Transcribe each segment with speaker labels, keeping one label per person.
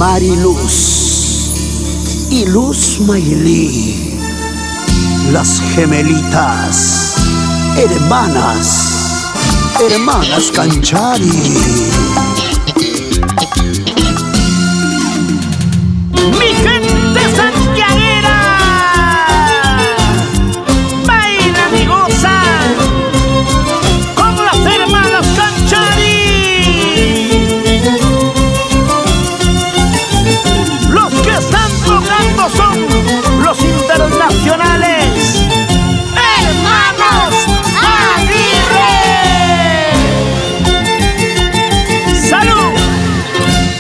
Speaker 1: Mariluz y Luz Maylí, las gemelitas, hermanas Canchari.
Speaker 2: Mi gente santiaguera, bailan y gozan con las hermanas Canchari. Los que están tocando son los internacionales Hermanos Aguirre. ¡Salud!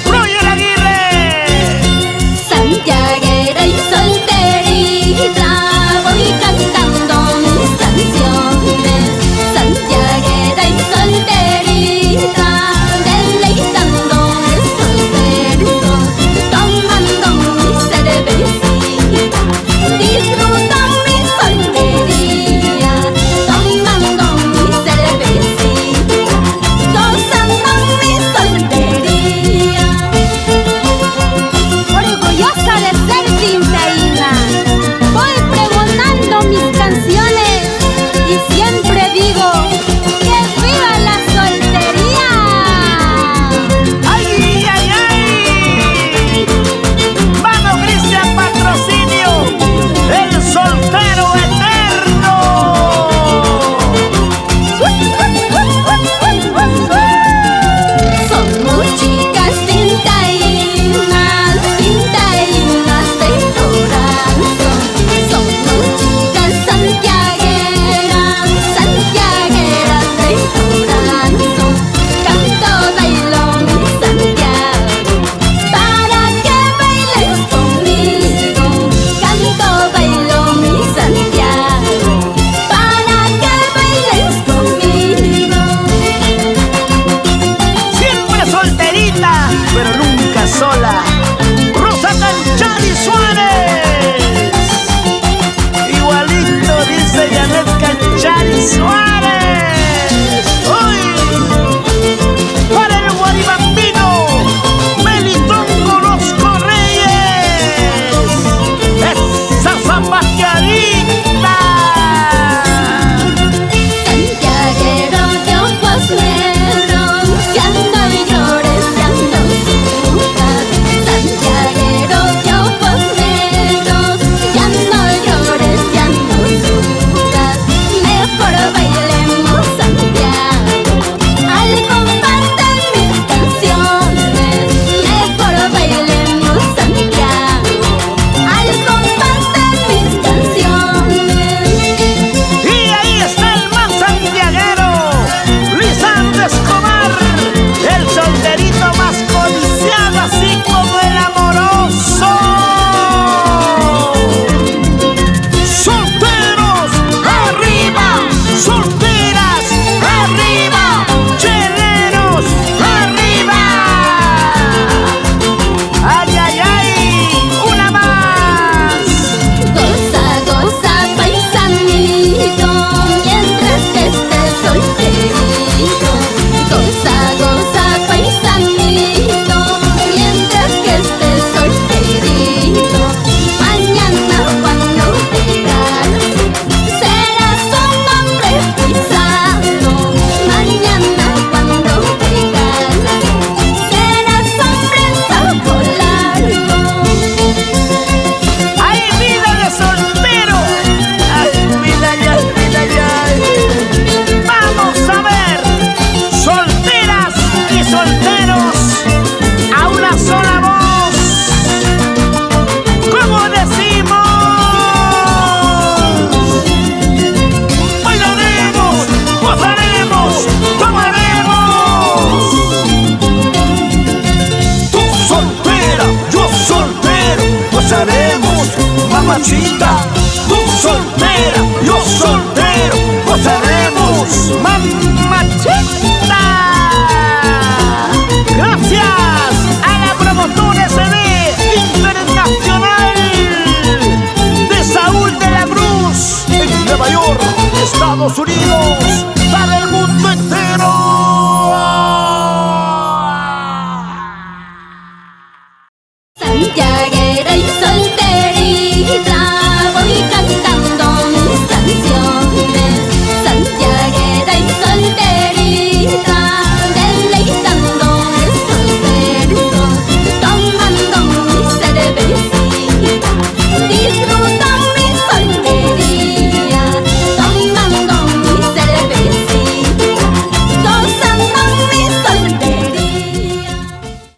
Speaker 2: ¡Roger Aguirre!
Speaker 3: Santiaguera y solterita, voy cantando mis canciones. Santiaguera y solterita, deleitando estos versos, tomando mi cervecita, disfruto mi soltería, tomando mi cervecita, gozando mi soltería. Orgullosa de ser tinteína, voy pregonando mis canciones y siempre digo que viva la soltería.
Speaker 2: ¡Ay, ay, ay! ¡Vamos, Cristian Patrocinio! ¡El soltero eterno!
Speaker 3: Somos chicas tintaínas, tintaínas de corazón. Somos chicas santiagueras, santiagueras de corazón. Canto, bailo mi Santiago, para que bailes conmigo. Canto, bailo mi Santiago, para que bailes conmigo.
Speaker 2: Siempre solterita, pero nunca sola. Rosa Canchari Suárez. Igualito dice Janet Canchari Suárez. ¡Uy! Para el guaribambino, Melitón Orozco Reyes. ¡Esa zapateadita!
Speaker 3: Santiaguero de ojos negros, ya no llores, ya no sufras. Santiaguero de ojos negros, ya no llores, ya no sufras. Mejor bailemos Santiago, al compás de mis canciones. Mejor bailemos Santiago, al compás de mis canciones.
Speaker 2: Y ahí está el más santiaguero, Lisandro Escobar, el solterito más codiciado, así como el amoroso. Solteros arriba, solteras arriba, cheleros arriba. Ay, ay, ay, una más.
Speaker 3: Goza, goza, paisanito, mientras que estés solterito. Goza, goza, paisanito, mientras que estés solterito. Mañana cuando te cases, serás un hombre pisado. Mañana cuando te cases, serás hombre saco largo.
Speaker 2: ¡Ay, vida de soltero! ¡Ay, vida ya, vida ya! Vamos a ver, solteras y solteros, a una sola voz. ¿Cómo decimos? Bailaremos, gozaremos, tomaremos. Tú soltera, yo soltero, gozaremos, mamachita. Tú soltera, yo soltero, gozaremos, mamachita. Gracias a la promotora SD Internacional de Saúl de la Cruz en Nueva York, Estados Unidos.